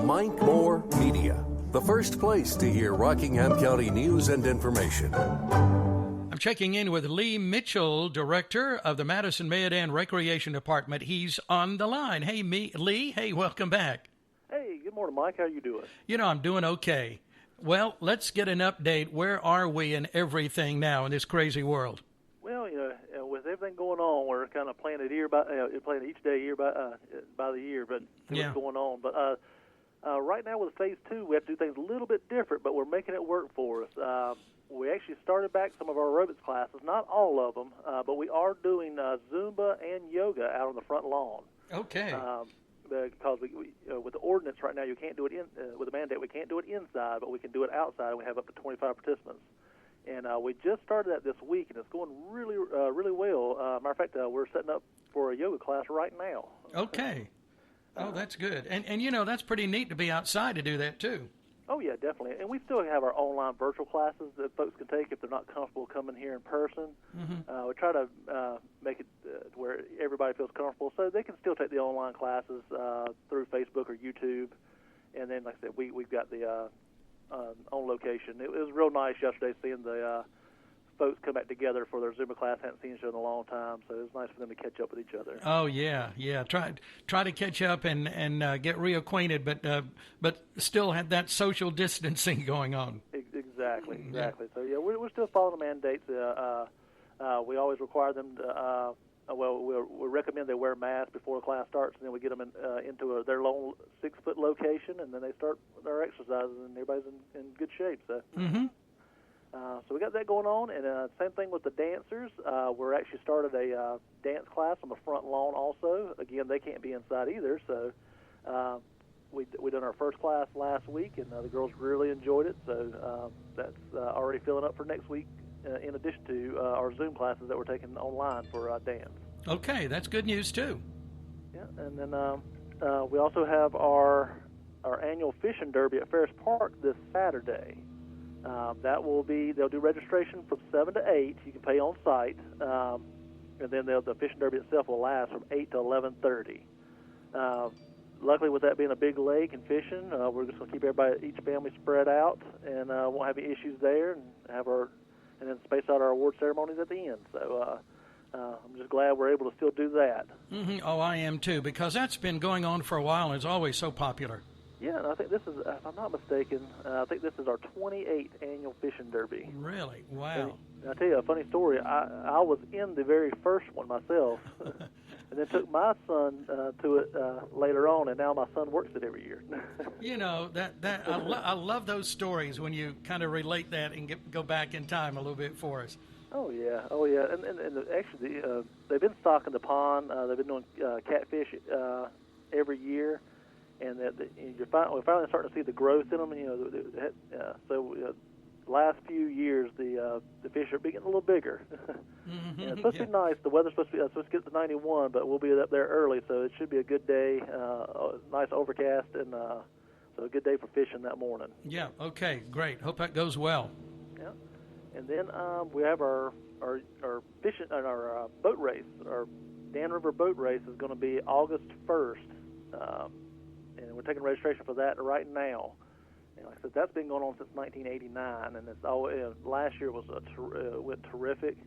Mike Moore Media, the first place to hear Rockingham County news and information. I'm checking in with Lee Mitchell, director of the Madison-Mayodan Recreation Department. He's on the line. Hey, Lee. Hey, welcome back. Hey, good morning, Mike. How you doing? You know, I'm doing okay. Well, let's get an update. Where are we in everything now in this crazy world? Well, with everything going on, we're kind of playing it playing each day year by the year, but see what's going on. But right now with Phase 2, we have to do things a little bit different, but we're making it work for us. We actually started back some of our aerobics classes, not all of them, but we are doing Zumba and yoga out on the front lawn. Okay. Because with the ordinance right now, you can't do it with the mandate. We can't do it inside, but we can do it outside. And we have up to 25 participants. And we just started that this week, and it's going really, really well. Matter of fact, we're setting up for a yoga class right now. Okay. Oh, that's good. And you know, that's pretty neat to be outside to do that, too. Oh, yeah, definitely. And we still have our online virtual classes that folks can take if they're not comfortable coming here in person. Mm-hmm. We try to make it where everybody feels comfortable, so they can still take the online classes through Facebook or YouTube. And then, like I said, we've got the on location. It was real nice yesterday seeing the folks come back together for their Zumba class. Hadn't seen each other in a long time, so it was nice for them to catch up with each other. Oh yeah. Try to catch up and get reacquainted, but still had that social distancing going on. Exactly. Yeah. So yeah, we're still following the mandates. We always require them to. We recommend they wear masks before the class starts, and then we get them into their own 6-foot location, and then they start their exercises, and everybody's in good shape. So. Mm-hmm. So we got that going on, and same thing with the dancers. We're actually started a dance class on the front lawn also. Again, they can't be inside either, so we done our first class last week, and the girls really enjoyed it. So that's already filling up for next week, in addition to our Zoom classes that we're taking online for dance. Okay, that's good news too. Yeah, and then we also have our annual fishing derby at Ferris Park this Saturday. They'll do registration from 7 to 8. You can pay on site, and then the fishing derby itself will last from 8 to 11:30. Luckily, with that being a big lake and fishing, we're just going to keep each family spread out, and won't have any issues there, and then space out our award ceremonies at the end. So I'm just glad we're able to still do that. Mm-hmm. Oh, I am too, because that's been going on for a while, and it's always so popular. Yeah, and I think this is, if I'm not mistaken, I think this is our 28th annual fishing derby. Really? Wow. And I'll tell you a funny story. I was in the very first one myself, and then took my son to it later on, and now my son works it every year. You know, I love those stories when you kind of relate that and go back in time a little bit for us. Oh, yeah. And actually, they've been stocking the pond. They've been doing catfish every year. And we're finally starting to see the growth in them. Last few years the fish are getting a little bigger. Mm-hmm. It's supposed to be nice. The weather's supposed to get to 91, but we'll be up there early, so it should be a good day. Nice overcast, and so a good day for fishing that morning. Yeah. Okay. Great. Hope that goes well. Yeah. And then we have our fishing and our boat race. Our Dan River boat race is going to be August 1st. And we're taking registration for that right now. And like I said, that's been going on since 1989, and it's last year went terrific.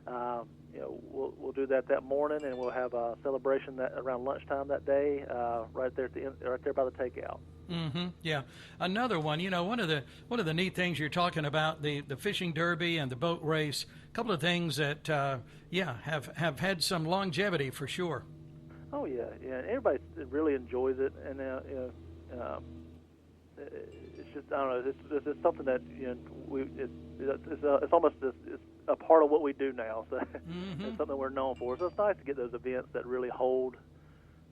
We'll do that morning, and we'll have a celebration around lunchtime that day, right there by the takeout. Mm-hmm. Yeah. Another one. You know, one of the neat things you're talking about, the fishing derby and the boat race. A couple of things that have had some longevity for sure. Oh yeah. Everybody really enjoys it, and it's just, I don't know. It's something that it's almost it's a part of what we do now. So mm-hmm. It's something we're known for. So it's nice to get those events that really hold,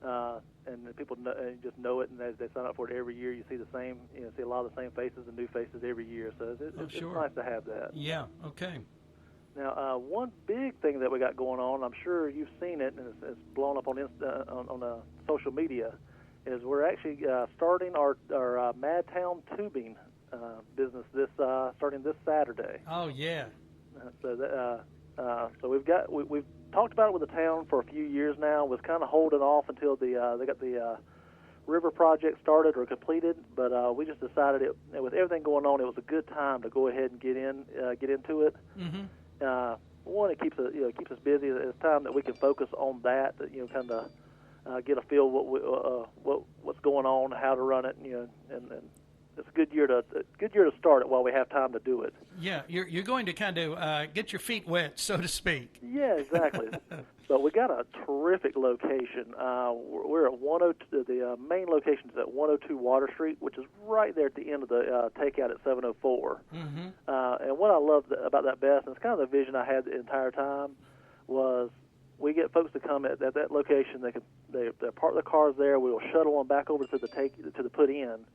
and people just know it, and as they sign up for it every year, you see the same. See a lot of the same faces and new faces every year. So it's nice to have that. Yeah. Okay. Now, one big thing that we got going on, I'm sure you've seen it, and it's blown up on social media, is we're actually starting our Madtown Tubing business starting this Saturday. Oh yeah. So we've talked about it with the town for a few years now. Was kind of holding off until they got the river project started or completed, but we just decided with everything going on, it was a good time to go ahead and get into it. Mm-hmm. One, it keeps us busy. It's time that we can focus on that. Kind of get a feel what's going on, how to run it, and it's a good year to start it while we have time to do it. Yeah, you're going to kind of get your feet wet, so to speak. Yeah, exactly. But we got a terrific location. We're at 102. The main location is at 102 Water Street, which is right there at the end of the takeout at 704. Mm-hmm. And what I love about that best, and it's kind of the vision I had the entire time, was we get folks to come at that location. They park their cars there. We will shuttle them back over to the put in.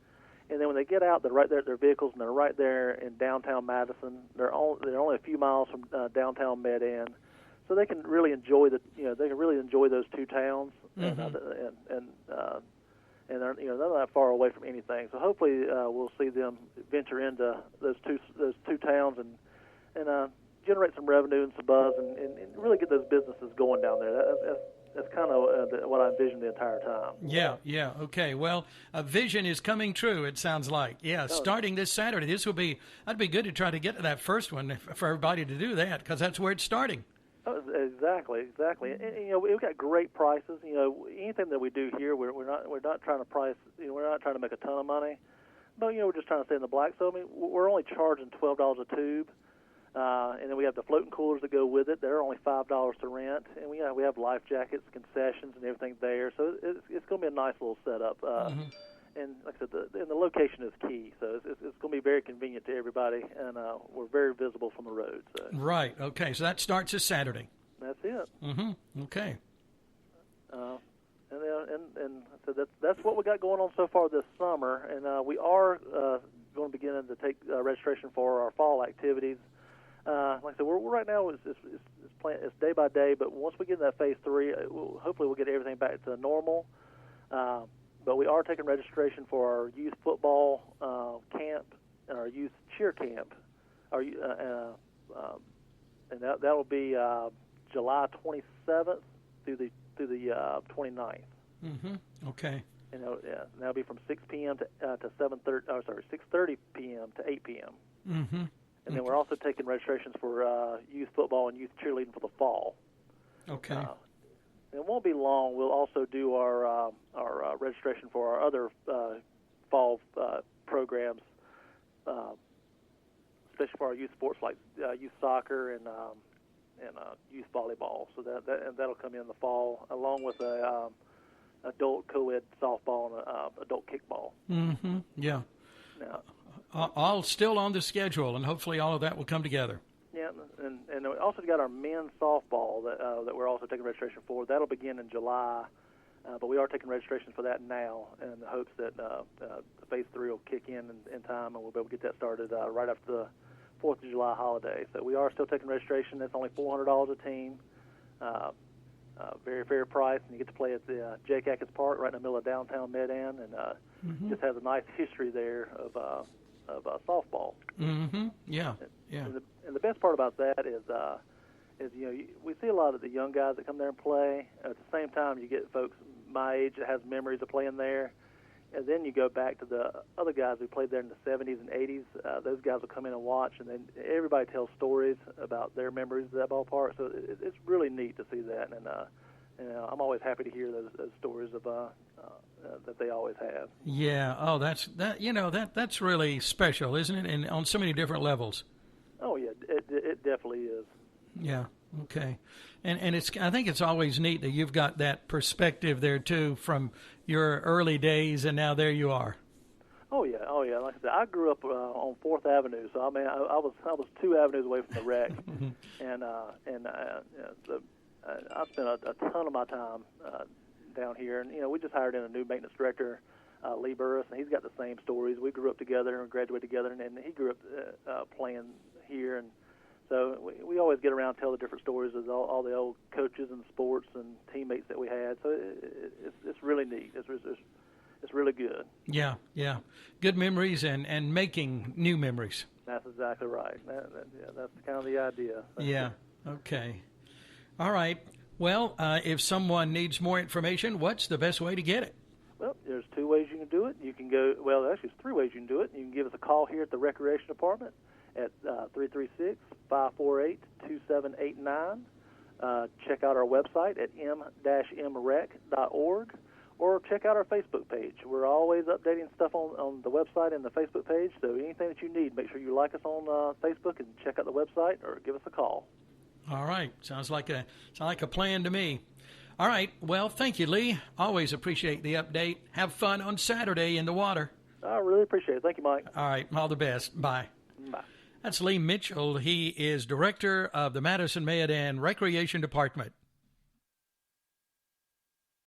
And then when they get out, they're right there at their vehicles, and they're right there in downtown Madison. They're only a few miles from downtown Med-End, so they can really enjoy those two towns, mm-hmm. and they're not that far away from anything. So hopefully we'll see them venture into those two towns and generate some revenue and some buzz, and really get those businesses going down there. That's kind of what I envisioned the entire time. Yeah, okay. Well, a vision is coming true, it sounds like. Yeah, starting this Saturday. That'd be good to try to get to that first one for everybody to do that, because that's where it's starting. Oh, exactly. And we've got great prices. Anything that we do here, we're not trying to price. We're not trying to make a ton of money, but we're just trying to stay in the black. So we're only charging $12 a tube. And then we have the floating coolers that go with it. They're only $5 to rent, and we have life jackets, concessions, and everything there. So it's going to be a nice little setup. Mm-hmm. And like I said, the location is key. So it's going to be very convenient to everybody, and we're very visible from the road. So. Right. Okay. So that starts this Saturday. That's it. Mm-hmm. Okay. So that's what we got going on so far this summer, and we are going to begin to take registration for our fall activities. Like I said, we're right now it's day by day, but once we get into that phase 3, hopefully we'll get everything back to normal. But we are taking registration for our youth football camp and our youth cheer camp, and that'll be July 27th through the 29th. Mm-hmm. Okay. And that'll be from 6 p.m. to 6:30 p.m. to 8 p.m. Mm-hmm. And then we're also taking registrations for youth football and youth cheerleading for the fall. Okay. And it won't be long. We'll also do our registration for our other fall programs, especially for our youth sports like youth soccer and youth volleyball. So that'll come in the fall, along with a adult co-ed softball and adult kickball. Mm-hmm. Yeah. Now, all still on the schedule, and hopefully all of that will come together. Yeah, and we also got our men's softball that we're also taking registration for. That'll begin in July, but we are taking registration for that now in the hopes that Phase 3 will kick in time, and we'll be able to get that started right after the 4th of July holiday. So we are still taking registration. That's only $400 a team. Very fair price, and you get to play at the Jake Atkins Park right in the middle of downtown Med-End, and just has a nice history there of softball. Mm-hmm. Yeah. And the best part about that is we see a lot of the young guys that come there and play. At the same time, you get folks my age that has memories of playing there, and then you go back to the other guys who played there in the 70s and 80s. Those guys will come in and watch, and then everybody tells stories about their memories of that ballpark. So it's really neat to see that, and I'm always happy to hear those stories of that they always have. Yeah. Oh, that's really special, isn't it? And on so many different levels. Oh yeah, it definitely is. Yeah. Okay. And I think it's always neat that you've got that perspective there too, from your early days, and now there you are. Oh yeah. Like I said, I grew up on 4th Avenue, so I mean, I was 2 avenues away from the wreck, and I spent a ton of my time down here, and we just hired in a new maintenance director, Lee Burris, and he's got the same stories. We grew up together and graduated together, and he grew up playing here, and so we always get around and tell the different stories of all the old coaches and sports and teammates that we had. So it's really neat. It's really good. Yeah. Good memories and making new memories. That's exactly right. That's kind of the idea. Yeah. Okay. All right. Well, if someone needs more information, what's the best way to get it? Well, there's two ways you can do it. You can go, well, actually, there's three ways you can do it. You can give us a call here at the Recreation Department at 336-548-2789. Check out our website at m-mrec.org, or check out our Facebook page. We're always updating stuff on the website and the Facebook page, so anything that you need, make sure you like us on Facebook and check out the website or give us a call. All right. Sounds like a plan to me. All right. Well, thank you, Lee. Always appreciate the update. Have fun on Saturday in the water. I really appreciate it. Thank you, Mike. All right. All the best. Bye. Bye. That's Lee Mitchell. He is director of the Madison-Mayodan Recreation Department.